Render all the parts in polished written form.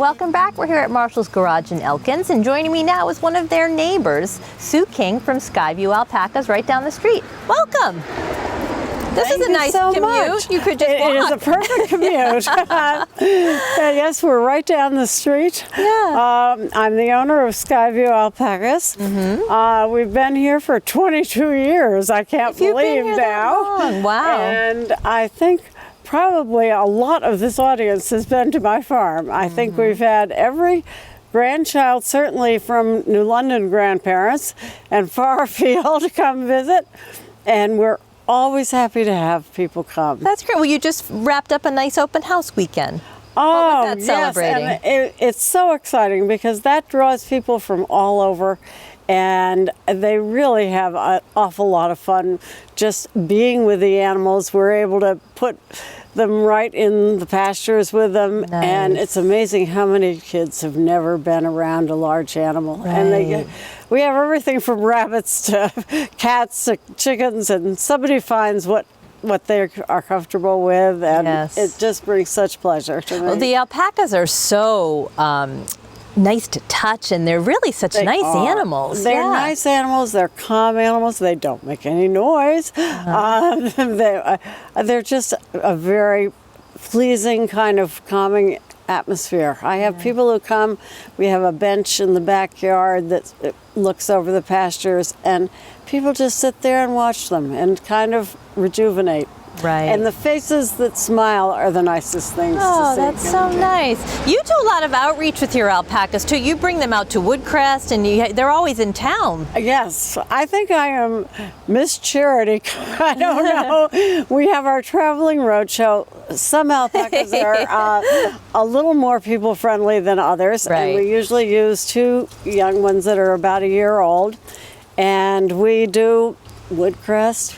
Welcome back. We're here at Marshall's Garage in Elkins, and joining me now is one of their neighbors, Sue King from Skyeview Alpacas right down the street. Welcome. This is a nice commute. Much. You could just walk. It is a perfect commute. Yes, we're right down the street. Yeah. I'm the owner of Skyeview Alpacas. Mm-hmm. We've been here for 22 years. I can't believe been here now. That long. Wow. And I think probably a lot of this audience has been to my farm. I think we've had every grandchild, certainly from New London grandparents and far afield, come visit. And we're always happy to have people come. That's great. Well, you just wrapped up a nice open house weekend. Oh, what was that celebrating? Yes, and it's so exciting because that draws people from all over, and they really have an awful lot of fun just being with the animals. We're able to put them right in the pastures with them, Nice. and it's amazing how many kids have never been around a large animal. Right. And we have everything from rabbits to cats to chickens, and somebody finds what they are comfortable with, and Yes. it just brings such pleasure to me. Well, the alpacas are so nice to touch, and they're really such nice animals. They're Yeah. nice animals. They're calm animals. They don't make any noise. They're just a very pleasing kind of calming atmosphere. I have people who come. We have a bench in the backyard that looks over the pastures, and people just sit there and watch them and kind of rejuvenate. Right. And the faces that smile are the nicest things to see. Oh, that's so nice. You do a lot of outreach with your alpacas too. You bring them out to Woodcrest, and they're always in town. Yes, I think I am Miss Charity. I don't know. We have our traveling roadshow. Some alpacas are a little more people friendly than others, Right. and we usually use two young ones that are about a year old, and we do Woodcrest.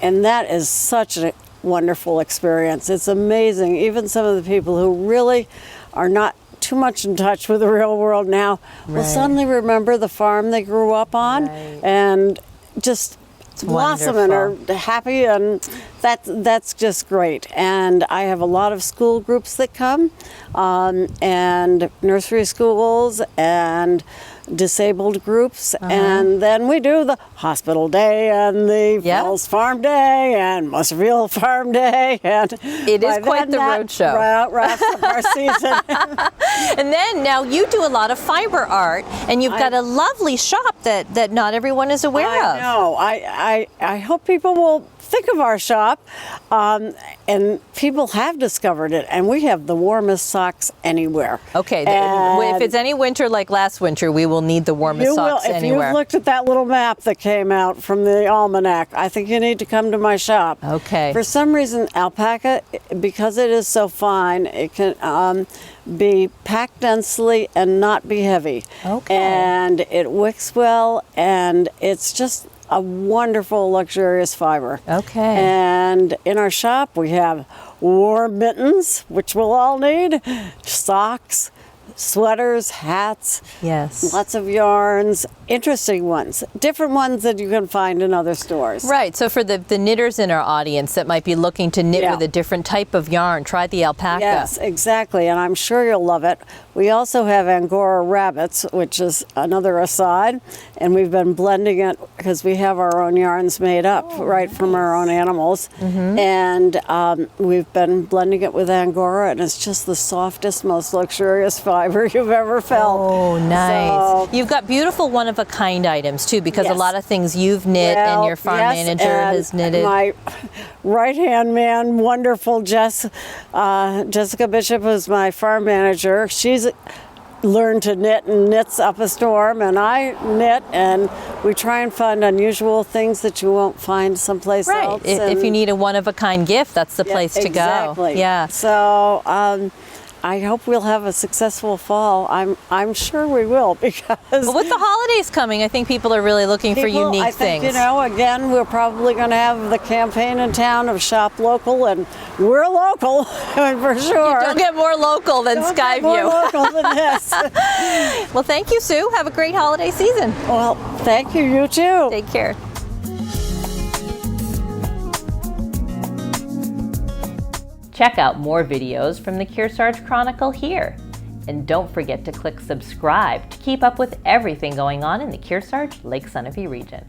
And that is such a wonderful experience. It's amazing. Even some of the people who really are not too much in touch with the real world now will suddenly remember the farm they grew up on and just blossom and are happy, and that's just great. And I have a lot of school groups that come, and nursery schools and disabled groups, and then we do the hospital day and the Fells Farm Day and Musserville Farm Day, and it is quite the road show. Wraps up our season. And then now you do a lot of fiber art, and you've got a lovely shop that not everyone is aware of. I know. I hope people will think of our shop, and people have discovered it, and we have the warmest socks anywhere. Okay, And if it's any winter like last winter, we will need the warmest socks anywhere. If you've looked at that little map that came out from the almanac, I think you need to come to my shop. Okay. For some reason, alpaca, because it is so fine, it can be packed densely and not be heavy. Okay. And it wicks well, and it's just a wonderful, luxurious fiber. Okay. And in our shop, we have warm mittens, which we'll all need, socks, sweaters, hats, Yes. lots of yarns, interesting ones, different ones that you can find in other stores. Right, so for the knitters in our audience that might be looking to knit with a different type of yarn, try the alpaca. Yes, exactly, and I'm sure you'll love it. We also have Angora rabbits, which is another aside, and we've been blending it because we have our own yarns made up from our own animals, and we've been blending it with Angora, and it's just the softest, most luxurious fiber you've ever felt. Oh, nice. So, you've got beautiful one-of-a-kind items too, because a lot of things you've knit and your farm manager has knitted. My right-hand man, wonderful Jessica Bishop, who's my farm manager. She's learned to knit and knits up a storm, and I knit, and we try and find unusual things that you won't find someplace else. If you need a one-of-a-kind gift, that's the place to exactly. go. Yeah. So I hope we'll have a successful fall. I'm sure we will, because Well, with the holidays coming, I think people are really looking for unique I think, things. You know, again, we're probably going to have the campaign in town of shop local, and we're local for sure. You don't get more local than Skyeview. More local than this. Well, thank you, Sue. Have a great holiday season. Well, thank you. You too. Take care. Check out more videos from the Kearsarge Chronicle here. And don't forget to click subscribe to keep up with everything going on in the Kearsarge Lake Sunapee region.